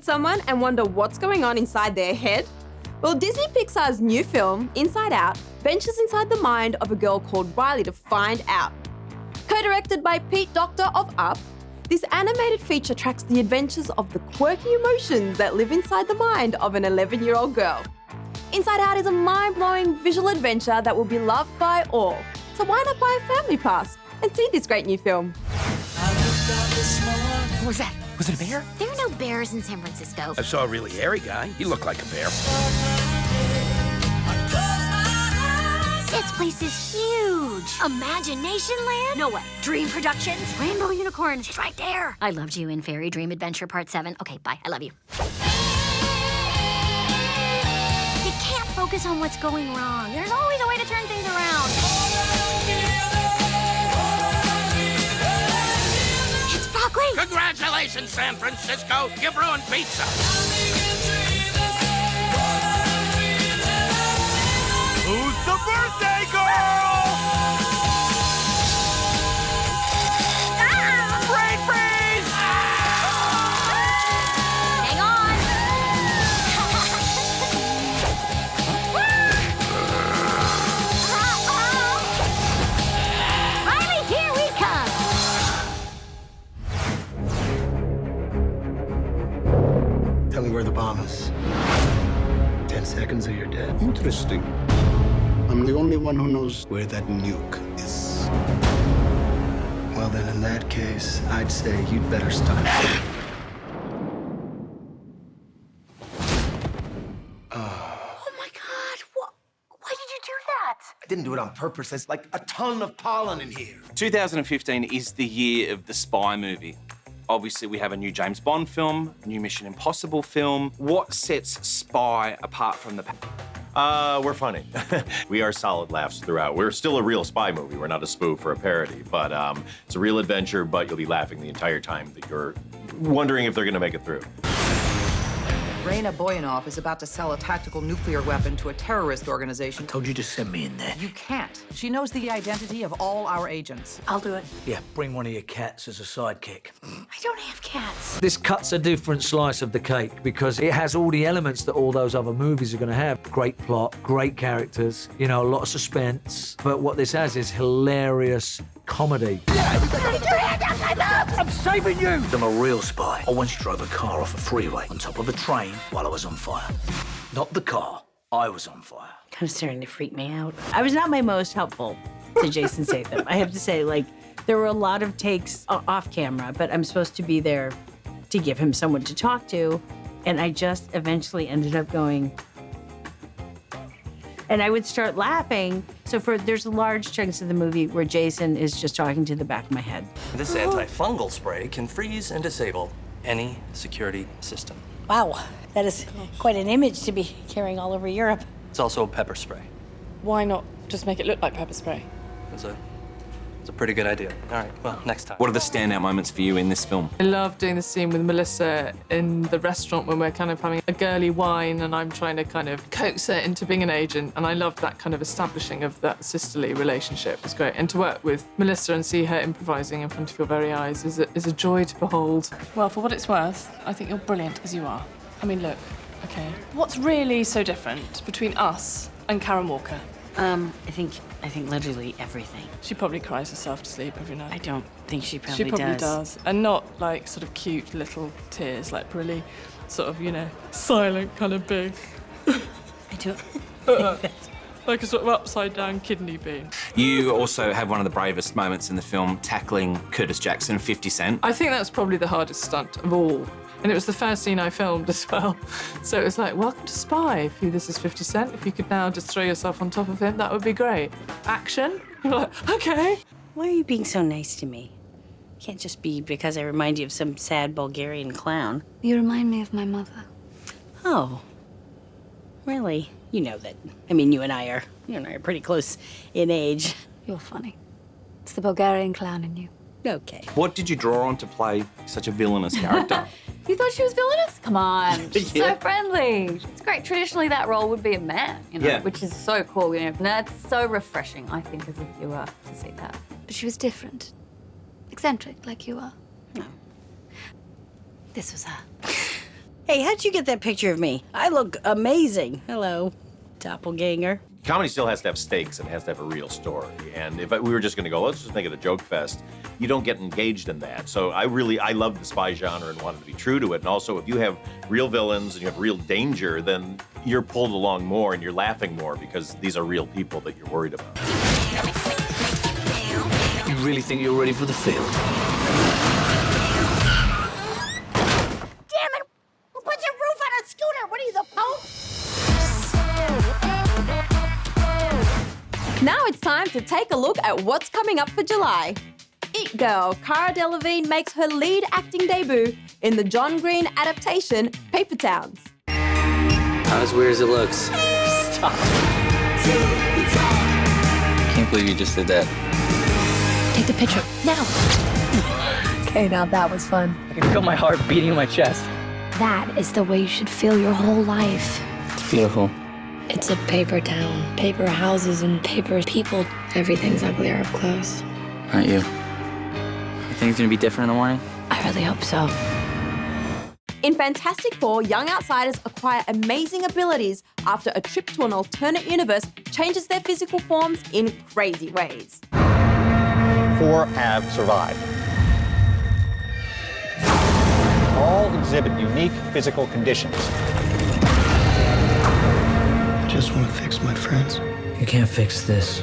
someone and wonder what's going on inside their head? Well, Disney Pixar's new film, Inside Out, ventures inside the mind of a girl called Riley to find out. Co-directed by Pete Docter of Up, this animated feature tracks the adventures of the quirky emotions that live inside the mind of an 11-year-old girl. Inside Out is a mind-blowing visual adventure that will be loved by all. So why not buy a family pass and see this great new film? What was that? Was it a bear? There are no bears in San Francisco. I saw a really hairy guy. He looked like a bear. This place is huge. Imagination Land? No way. Dream Productions? Rainbow Unicorn? She's right there. I loved you in Fairy Dream Adventure Part 7. Okay, bye. I love you. You can't focus on what's going wrong. There's always a way to turn things around. It's Broccoli. Congratulations, San Francisco. You've ruined pizza. Who's the birthday girl? Brain freeze! Hang on. Riley, here we come. Tell me where the bomb is. 10 seconds or you're dead. Interesting. I'm the only one who knows where that nuke is. Well, then, in that case, I'd say you'd better stop. Oh my God, why did you do that? I didn't do it on purpose. There's like a ton of pollen in here. 2015 is the year of the spy movie. Obviously, we have a new James Bond film, a new Mission Impossible film. What sets Spy apart from the pack? We're funny. We are solid laughs throughout. We're still a real spy movie. We're not a spoof or a parody, but it's a real adventure, but you'll be laughing the entire time that you're wondering if they're gonna make it through. Raina Boyanov is about to sell a tactical nuclear weapon to a terrorist organization. Told you to send me in there. You can't. She knows the identity of all our agents. I'll do it. Yeah, bring one of your cats as a sidekick. I don't have cats. This cuts a different slice of the cake because it has all the elements that all those other movies are going to have. Great plot, great characters, you know, a lot of suspense. But what this has is hilarious comedy. I'm saving you! I'm a real spy. I once drove a car off a freeway on top of a train while I was on fire. Not the car, I was on fire. Kind of starting to freak me out. I was not my most helpful to Jason Statham. I have to say, like, there were a lot of takes off camera, but I'm supposed to be there to give him someone to talk to, and I just eventually ended up going, and I would start laughing. So there's large chunks of the movie where Jason is just talking to the back of my head. This antifungal spray can freeze and disable any security system. Wow, that is quite an image to be carrying all over Europe. It's also a pepper spray. Why not just make it look like pepper spray? It's a pretty good idea. All right, well, next time. What are the standout moments for you in this film? I love doing the scene with Melissa in the restaurant when we're kind of having a girly wine and I'm trying to kind of coax her into being an agent. And I loved that kind of establishing of that sisterly relationship. It was great. And to work with Melissa and see her improvising in front of your very eyes is a joy to behold. Well, for what it's worth, I think you're brilliant as you are. I mean, look, okay. What's really so different between us and Karen Walker? I think literally everything. She probably cries herself to sleep every night. I don't think she probably does. She probably does. And not like sort of cute little tears, like really sort of, you know, silent, kind of big. I don't think that's... Like a sort of upside down kidney bean. You also have one of the bravest moments in the film, tackling Curtis Jackson, 50 Cent. I think that's probably the hardest stunt of all. And it was the first scene I filmed as well. So it was like, welcome to Spy. If this is 50 Cent, if you could now just throw yourself on top of him, that would be great. Action? You're like, okay. Why are you being so nice to me? Can't just be because I remind you of some sad Bulgarian clown. You remind me of my mother. Oh, really? You know that. I mean, you and I are pretty close in age. You're funny. It's the Bulgarian clown in you. Okay. What did you draw on to play such a villainous character? You thought she was villainous? Come on, she's Yeah. so friendly. It's great. Traditionally, that role would be a man, you know, Yeah. which is so cool. You know, and that's so refreshing, I think, as a viewer to see that. But she was different. Eccentric, like you are. No. This was her. Hey, how'd you get that picture of me? I look amazing. Hello, doppelganger. Comedy still has to have stakes and has to have a real story. And if we were just going to go, let's just make it a joke fest, you don't get engaged in that. So I love the spy genre and wanted to be true to it. And also, if you have real villains and you have real danger, then you're pulled along more and you're laughing more because these are real people that you're worried about. You really think you're ready for the field? Damn it! Who puts a roof on a scooter? What are you, the Pope? Now it's time to take a look at what's coming up for July. It Girl Cara Delevingne makes her lead acting debut in the John Green adaptation Paper Towns. Not as weird as it looks. Stop. Can't believe you just did that. Take the picture, now. Okay, now that was fun. I can feel my heart beating in my chest. That is the way you should feel your whole life. It's beautiful. It's a paper town. Paper houses and paper people. Everything's uglier up close. Aren't you? You think it's gonna be different in the morning? I really hope so. In Fantastic Four, young outsiders acquire amazing abilities after a trip to an alternate universe changes their physical forms in crazy ways. 4 have survived. All exhibit unique physical conditions. I just want to fix my friends. You can't fix this.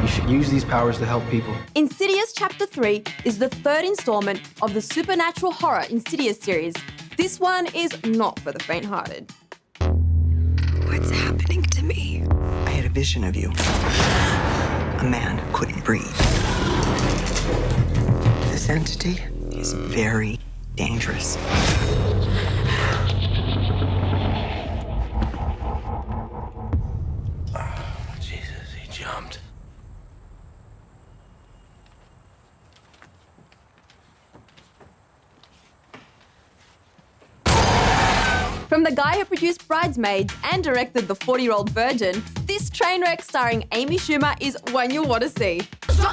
You should use these powers to help people. Insidious Chapter 3 is the third installment of the supernatural horror Insidious series. This one is not for the faint-hearted. What's happening to me? I had a vision of you. A man who couldn't breathe. This entity is very dangerous. Jesus, he jumped. From the guy who produced Bridesmaids and directed The 40-Year-Old Virgin, this train wreck starring Amy Schumer is one you'll want to see.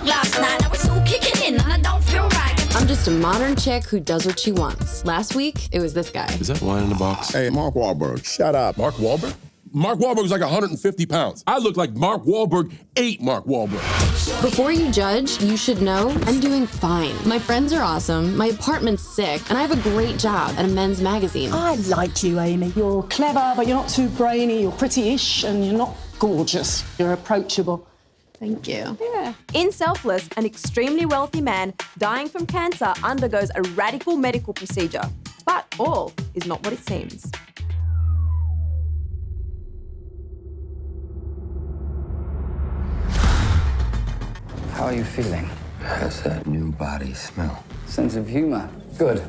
Last night, I was so kicking in and I don't feel right. I'm just a modern chick who does what she wants. Last week, it was this guy. Is that wine in the box? Hey, Mark Wahlberg, shut up. Mark Wahlberg? Mark Wahlberg's like 150 pounds. I look like Mark Wahlberg ate Mark Wahlberg. Before you judge, you should know I'm doing fine. My friends are awesome, my apartment's sick, and I have a great job at a men's magazine. I like you, Amy. You're clever, but you're not too brainy. You're pretty-ish, and you're not gorgeous. You're approachable. Thank you. Yeah. In Selfless, an extremely wealthy man dying from cancer undergoes a radical medical procedure. But all is not what it seems. How are you feeling? How's that new body smell? Sense of humor. Good.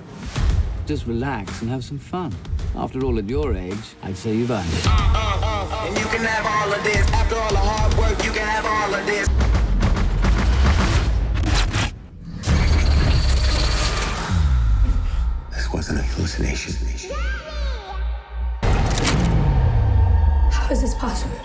Just relax and have some fun. After all, at your age, I'd say you've earned it. And you can have all of this. After all the hard work, you can have all of this. This wasn't a hallucination. How is this possible?